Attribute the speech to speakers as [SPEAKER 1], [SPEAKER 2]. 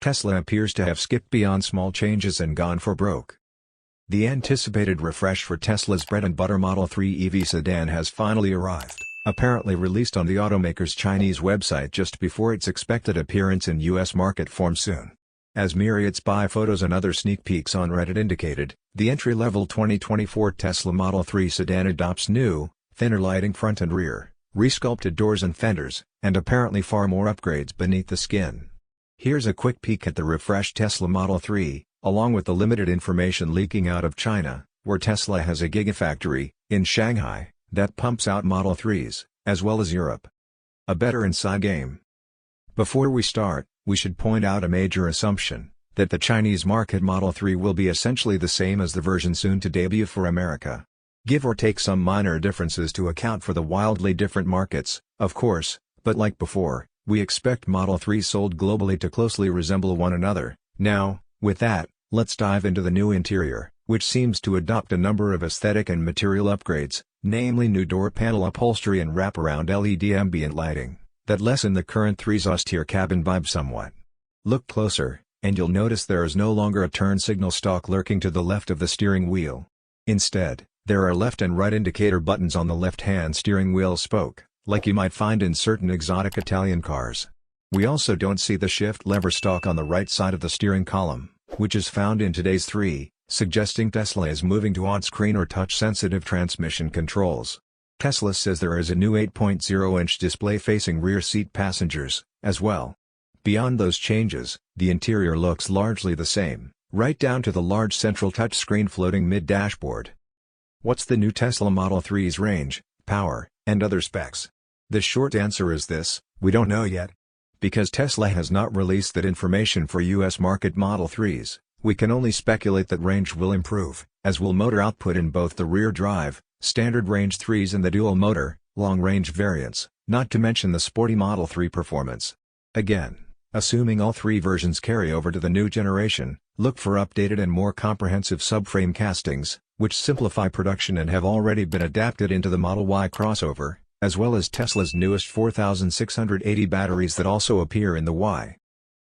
[SPEAKER 1] Tesla appears to have skipped beyond small changes and gone for broke. The anticipated refresh for Tesla's bread-and-butter Model 3 EV sedan has finally arrived, apparently released on the automaker's Chinese website just before its expected appearance in US market form soon. As myriad spy photos and other sneak peeks on Reddit indicated, the entry-level 2024 Tesla Model 3 sedan adopts new, thinner lighting front and rear, resculpted doors and fenders, and apparently far more upgrades beneath the skin. Here's a quick peek at the refreshed Tesla Model 3, along with the limited information leaking out of China, where Tesla has a gigafactory, in Shanghai, that pumps out Model 3s, as well as Europe. A better inside game. Before we start, we should point out a major assumption, that the Chinese market Model 3 will be essentially the same as the version soon to debut for America. Give or take some minor differences to account for the wildly different markets, of course, but like before, we expect Model 3 sold globally to closely resemble one another. Now, with that, let's dive into the new interior, which seems to adopt a number of aesthetic and material upgrades, namely new door panel upholstery and wraparound LED ambient lighting, that lessen the current 3's austere cabin vibe somewhat. Look closer, and you'll notice there is no longer a turn signal stalk lurking to the left of the steering wheel. Instead, there are left and right indicator buttons on the left-hand steering wheel spoke, like you might find in certain exotic Italian cars. We also don't see the shift lever stalk on the right side of the steering column, which is found in today's 3, suggesting Tesla is moving to on-screen or touch-sensitive transmission controls. Tesla says there is a new 8.0-inch display facing rear seat passengers, as well. Beyond those changes, the interior looks largely the same, right down to the large central touchscreen floating mid-dashboard. What's the new Tesla Model 3's range, power, and other specs? The short answer is this: we don't know yet. Because Tesla has not released that information for US market Model 3s, we can only speculate that range will improve, as will motor output in both the rear drive, standard range 3s and the dual motor, long-range variants, not to mention the sporty Model 3 performance. Again, assuming all 3 versions carry over to the new generation, look for updated and more comprehensive subframe castings, which simplify production and have already been adapted into the Model Y crossover, as well as Tesla's newest 4680 batteries that also appear in the Y.